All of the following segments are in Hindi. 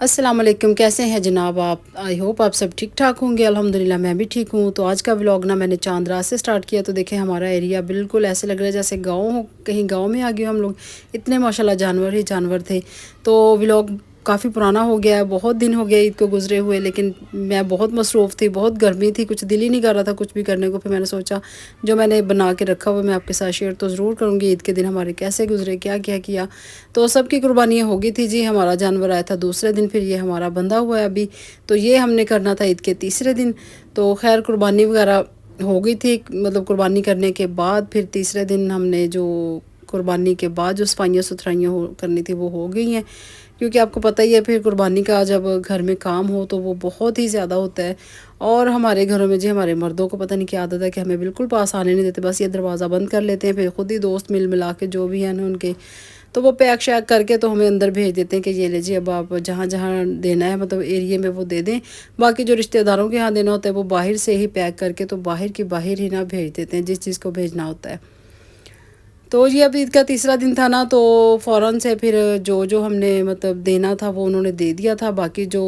अस्सलाम वालेकुम। कैसे हैं जनाब आप? आई होप आप सब ठीक ठाक होंगे। अल्हम्दुलिल्लाह मैं भी ठीक हूँ। तो आज का व्लॉग ना मैंने चांद रात से स्टार्ट किया। तो देखें हमारा एरिया बिल्कुल ऐसे लग रहा है जैसे गाँव हो, कहीं गाँव में आ गए हम लोग। इतने माशाल्लाह जानवर ही जानवर थे। तो व्लॉग काफ़ी पुराना हो गया है, बहुत दिन हो गए ईद को गुजरे हुए, लेकिन मैं बहुत मसरूफ़ थी, बहुत गर्मी थी, कुछ दिल ही नहीं कर रहा था कुछ भी करने को। फिर मैंने सोचा जो मैंने बना के रखा हुआ मैं आपके साथ शेयर तो ज़रूर करूँगी। ईद के दिन हमारे कैसे गुजरे, क्या क्या किया। तो सबकी कुर्बानियाँ हो गई थी जी। हमारा जानवर आया था दूसरे दिन, फिर ये हमारा बंधा हुआ है अभी। तो ये हमने करना था ईद के तीसरे दिन। तो खैर कुर्बानी वगैरह हो गई थी, मतलब कुर्बानी करने के बाद फिर तीसरे दिन हमने जो कुर्बानी के बाद जो सफाइयाँ सुथराइयाँ हो करनी थी वो हो गई हैं। क्योंकि आपको पता ही है फिर कुर्बानी का जब घर में काम हो तो वो बहुत ही ज़्यादा होता है। और हमारे घरों में जी हमारे मर्दों को पता नहीं क्या आदत है कि हमें बिल्कुल पास आने नहीं देते, बस ये दरवाज़ा बंद कर लेते हैं, फिर खुद ही दोस्त मिल मिला के जो भी हैं ना उनके, तो वो पैक शैक करके तो हमें अंदर भेज देते हैं कि ये लीजिए अब आप जहाँ जहाँ देना है मतलब एरिया में वो दे दें। बाकी जो रिश्तेदारों के यहाँ देना होता है वो बाहर से ही पैक करके तो बाहर की बाहर ही ना भेज देते हैं जिस चीज़ को भेजना होता है। तो ये अभी ईद का तीसरा दिन था ना, तो फ़ौरन से फिर जो जो हमने मतलब देना था वो उन्होंने दे दिया था। बाकी जो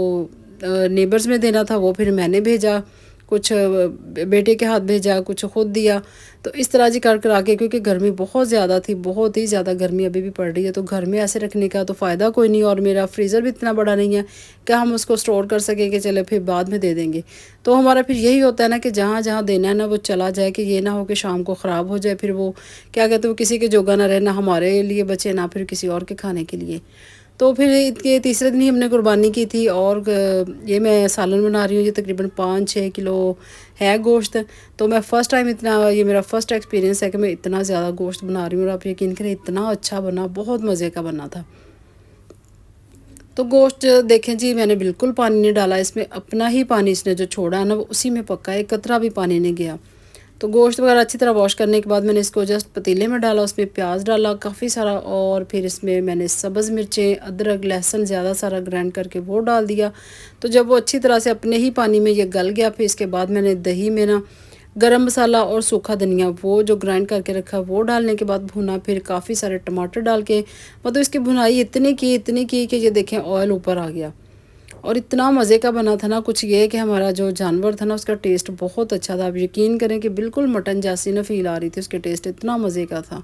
नेबर्स में देना था वो फिर मैंने भेजा, कुछ बेटे के हाथ भेजा, कुछ खुद दिया। तो इस तरह जी कर करा के, क्योंकि गर्मी बहुत ज़्यादा थी, बहुत ही ज़्यादा गर्मी अभी भी पड़ रही है, तो घर में ऐसे रखने का तो फ़ायदा कोई नहीं। और मेरा फ्रीज़र भी इतना बड़ा नहीं है कि हम उसको स्टोर कर सकें कि चले फिर बाद में दे देंगे। तो हमारा फिर यही होता है ना कि जहाँ जहाँ देना है ना वो चला जाए, कि ये ना हो कि शाम को ख़राब हो जाए, फिर वो क्या कहते हैं वो किसी के जोगा ना रहे, ना हमारे लिए बचे ना फिर किसी और के खाने के लिए। तो फिर ईद के तीसरे दिन ही हमने कुर्बानी की थी। और ये मैं सालन बना रही हूँ, ये तकरीबन 5-6 किलो है गोश्त। तो मैं फ़र्स्ट टाइम इतना, ये मेरा फ़र्स्ट एक्सपीरियंस है कि मैं इतना ज़्यादा गोश्त बना रही हूँ। और आप यकीन करें इतना अच्छा बना, बहुत मज़े का बना था। तो गोश्त देखें जी मैंने बिल्कुल पानी नहीं डाला इसमें, अपना ही पानी इसने जो छोड़ा है ना वो उसी में पका है, एक कतरा भी पानी नहीं गया। तो गोश्त वगैरह अच्छी तरह वॉश करने के बाद मैंने इसको जस्ट पतीले में डाला, उसमें प्याज डाला काफ़ी सारा, और फिर इसमें मैंने सब्ज़ मिर्चें, अदरक, लहसुन ज़्यादा सारा ग्राइंड करके वो डाल दिया। तो जब वो अच्छी तरह से अपने ही पानी में ये गल गया, फिर इसके बाद मैंने दही में ना गरम मसाला और सूखा धनिया वो जो ग्राइंड करके रखा वो डालने के बाद भुना, फिर काफ़ी सारे टमाटर डाल के मतलब इसकी भुनाई इतनी की कि ये देखें ऑयल ऊपर आ गया। और इतना मज़े का बना था ना, कुछ ये है कि हमारा जो जानवर था ना उसका टेस्ट बहुत अच्छा था। आप यकीन करें कि बिल्कुल मटन जैसी ना फील आ रही थी, उसके टेस्ट इतना मज़े का था।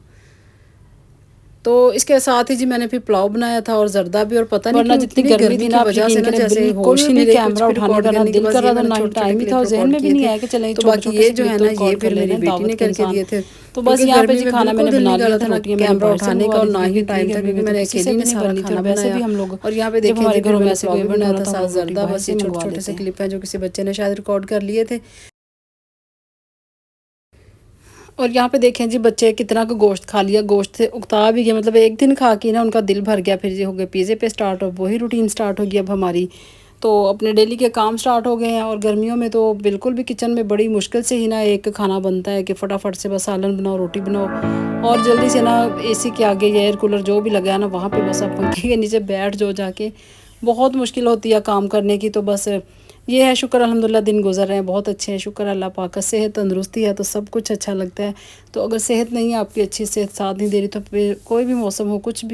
तो इसके साथ ही जी मैंने फिर पुलाव बनाया था और जर्दा भी। और पता नहीं वरना क्यों जितनी इतनी गर्मी गर्मी थी की ना, आप वजह से यकीन ना करें जैसे होश बिल्कुल ही नहीं भी रहे कुछ कैमरा भी उठाने रिकॉर्ड का ना करने की, दिल बस कर ये रहा था, मैंने ना ही छोटे छोटे टाइम ही था क्लिप और जहन रिकॉर्ड में भी किए नहीं थे। आया कि चलें तो छोटे बाकी छोटे ये से जो क्लिप है तो ना ये रिकॉर्ड कर फिर मेरी लेना, बेटी दावत ने के करके इंसान। दिए थे, तो बस क्योंकि यहाँ पे गर्मी जी में खाना बिल्कुल मैंने दिल बना नहीं कर लिया रहा था, था ना रोटियां मैंने कैमरा भाई से उठाने का, मंगवा और ली थी ना ही क्योंकि इतनी टाइम था, गर्मी क्योंकि में तो मैंने किसी से अकेली भी ने नहीं सारा बननी थी। और खाना वैसे बनाया। भी हम लोग और यहाँ पे जब देखें हमारे जी फिर घरों में मैंने ऐसे कोई पुलाव भी इवेंट हो बनाया रहा था, था हम साथ लोग रोटी जर्दा, भाई बस से ये छोटे मंगवा छोटे से लेते हैं। क्लिप हैं जो किसी बच्चे ने शायद रिकॉर्ड कर लिए थे। और यहाँ पे देखें जी बच्चे कितना का गोश्त खा लिया, गोश्त से उकता भी गया, मतलब एक दिन खा के ना उनका दिल भर गया। फिर ये हो गए पिज़्ज़े पे स्टार्ट, और वही रूटीन स्टार्ट हो गई अब हमारी। तो अपने डेली के काम स्टार्ट हो गए हैं। और गर्मियों में तो बिल्कुल भी किचन में बड़ी मुश्किल से ही ना एक खाना बनता है कि फटाफट से बस सालन बनाओ, रोटी बनाओ, और जल्दी से ना एसी के आगे या एयर कूलर जो भी लगा है ना वहाँ पे बस आप पंखे के नीचे बैठ जो जाके, बहुत मुश्किल होती है काम करने की। तो बस ये है, शुक्र अल्हम्दुलिल्लाह दिन गुजर रहे हैं बहुत अच्छे हैं, शुक्र अल्लाह पाक का। सेहत तंदुरुस्ती है तो सब कुछ अच्छा लगता है। तो अगर सेहत नहीं है आपकी, अच्छी सेहत साथ नहीं दे रही, तो फिर कोई भी मौसम हो, कुछ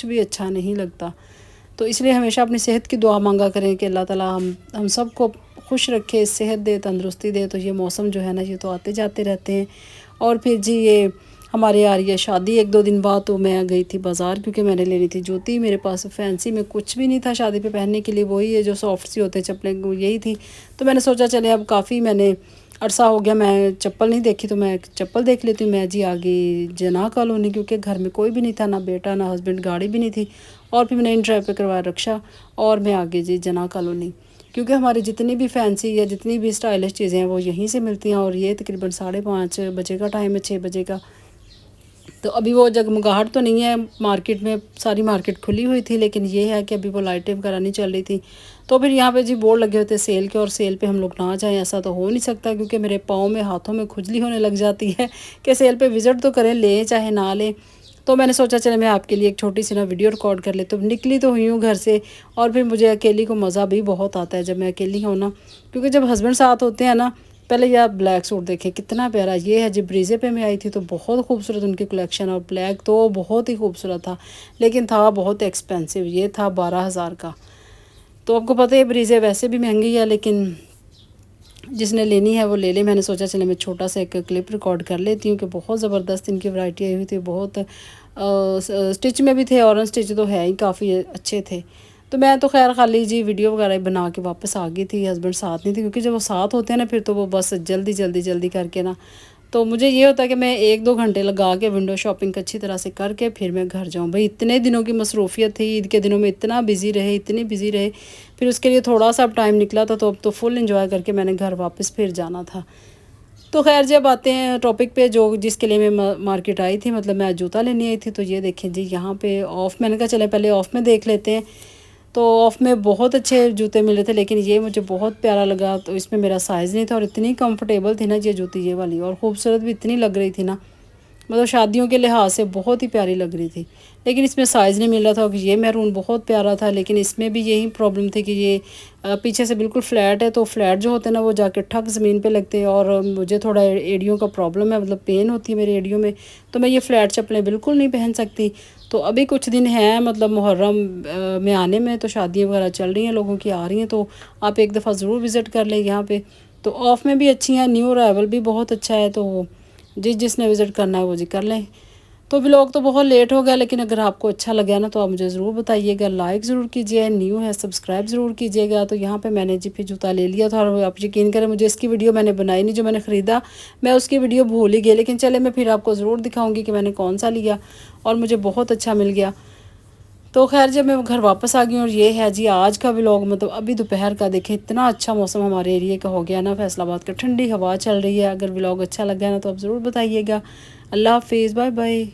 भी अच्छा नहीं लगता। तो इसलिए हमेशा अपनी सेहत की दुआ मांगा करें कि अल्लाह ताला हम सबको खुश रखे, सेहत दे, तंदुरुस्ती दे। तो ये मौसम जो है ना ये तो आते जाते रहते हैं। और फिर जी ये हमारे यार ये शादी 1-2 दिन बाद, तो मैं गई थी बाज़ार क्योंकि मैंने लेनी थी जूती। मेरे पास फैंसी में कुछ भी नहीं था शादी पे पहनने के लिए, वही है जो सॉफ्ट सी होते हैं चप्पलें, वो यही थी। तो मैंने सोचा चले अब काफ़ी मैंने अरसा हो गया मैं चप्पल नहीं देखी, तो मैं चप्पल देख लेती हूँ। मैं जी आ गई जना कॉलोनी, क्योंकि घर में कोई भी नहीं था, ना बेटा ना हस्बैंड, गाड़ी भी नहीं थी। और फिर मैंने इन ड्राइव पे करवाया रक्षा, और मैं आ गई जी जना कॉलोनी, क्योंकि हमारी जितनी भी फैंसी या जितनी भी स्टाइलिश चीज़ें हैं वो यहीं से मिलती हैं। और ये तकरीबन 5:30 बजे का टाइम है, 6 बजे का। तो अभी वो जगमगाहट तो नहीं है मार्केट में, सारी मार्केट खुली हुई थी, लेकिन ये है कि अभी वो लाइटें वगैरह नहीं चल रही थी। तो फिर यहाँ पे जी बोर्ड लगे हुए थे सेल के, और सेल पे हम लोग ना जाएं ऐसा तो हो नहीं सकता, क्योंकि मेरे पाँव में हाथों में खुजली होने लग जाती है कि सेल पे विज़िट तो करें, लें चाहे ना लें। तो मैंने सोचा चले मैं आपके लिए एक छोटी सी ना वीडियो रिकॉर्ड कर ले। तो निकली तो हुई हूँ घर से। और फिर मुझे अकेली को मज़ा भी बहुत आता है जब मैं अकेली हूँ ना, क्योंकि जब हस्बैंड साथ होते हैं ना। पहले ये आप ब्लैक सूट देखें कितना प्यारा, ये है जब ब्रीजे पे मैं आई थी तो बहुत खूबसूरत उनकी कलेक्शन, और ब्लैक तो बहुत ही खूबसूरत था, लेकिन था बहुत एक्सपेंसिव, ये था 12,000 का। तो आपको पता है ब्रीज़े वैसे भी महंगी है, लेकिन जिसने लेनी है वो ले ले। मैंने सोचा चले मैं छोटा सा एक क्लिप रिकॉर्ड कर लेती हूँ कि बहुत ज़बरदस्त इनकी वैरायटी आई हुई थी, बहुत स्टिच में भी थे और अनस्टिच तो है ही, काफ़ी अच्छे थे। तो मैं तो खैर खाली जी वीडियो वगैरह बना के वापस आ गई थी, हस्बैंड साथ नहीं थे, क्योंकि जब वो साथ होते हैं ना फिर तो वो बस जल्दी जल्दी जल्दी करके ना, तो मुझे ये होता है कि मैं 1-2 घंटे लगा के विंडो शॉपिंग अच्छी तरह से करके फिर मैं घर जाऊँ। भाई इतने दिनों की मसरूफियत थी, ईद के दिनों में इतना बिज़ी रहे, इतनी बिज़ी रहे, फिर उसके लिए थोड़ा सा अब टाइम निकला था, तो अब तो फुल इंजॉय करके मैंने घर वापस फिर जाना था। तो खैर जब आते हैं टॉपिक पे, जो जिसके लिए मैं मार्केट आई थी, मतलब मैं जूता लेने आई थी, तो ये देखें जी यहाँ पे ऑफ़, मैंने कहा चले पहले ऑफ़ में देख लेते हैं। तो ऑफ़ में बहुत अच्छे जूते मिले थे, लेकिन ये मुझे बहुत प्यारा लगा, तो इसमें मेरा साइज़ नहीं था और इतनी कंफर्टेबल थी ना ये जूती, ये वाली, और ख़ूबसूरत भी इतनी लग रही थी ना, मतलब शादियों के लिहाज से बहुत ही प्यारी लग रही थी। लेकिन इसमें साइज़ नहीं मिल रहा था, कि ये मैरून बहुत प्यारा था, लेकिन इसमें भी यही प्रॉब्लम थी कि ये पीछे से बिल्कुल फ्लैट है, तो फ्लैट जो होते हैं ना वो जाके ठक ज़मीन पे लगते हैं, और मुझे थोड़ा एड़ियों का प्रॉब्लम है, मतलब पेन होती है मेरी एड़ियों में, तो मैं ये फ्लैट चप्पलें बिल्कुल नहीं पहन सकती। तो अभी कुछ दिन हैं, मतलब मुहर्रम में आने में, तो शादियाँ वगैरह चल रही हैं, लोगों की आ रही हैं, तो आप एक दफ़ा ज़रूर विज़िट कर लें यहाँ पे। तो ऑफ़ में भी अच्छी हैं, न्यू अराइवल भी बहुत अच्छा है, तो जिसने विज़िट करना है वो जी कर लें। तो व्लॉग तो बहुत लेट हो गया, लेकिन अगर आपको अच्छा लगा ना तो आप मुझे ज़रूर बताइएगा, लाइक ज़रूर कीजिए, न्यू है सब्सक्राइब ज़रूर कीजिएगा। तो यहाँ पे मैंने जी फिर जूता ले लिया था, और आप यकीन करें मुझे इसकी वीडियो मैंने बनाई नहीं, जो मैंने ख़रीदा मैं उसकी वीडियो भूल ही गई, लेकिन चले मैं फिर आपको ज़रूर दिखाऊँगी कि मैंने कौन सा लिया, और मुझे बहुत अच्छा मिल गया। तो खैर जब मैं घर वापस आ गई, और ये है जी आज का व्लॉग, मतलब अभी दोपहर का, देखें इतना अच्छा मौसम हमारे एरिया का हो गया ना, फैसलाबाद का, ठंडी हवा चल रही है। अगर व्लॉग अच्छा लगा ना तो आप ज़रूर बताइएगा। अल्लाह हाफिज़, बाय बाय।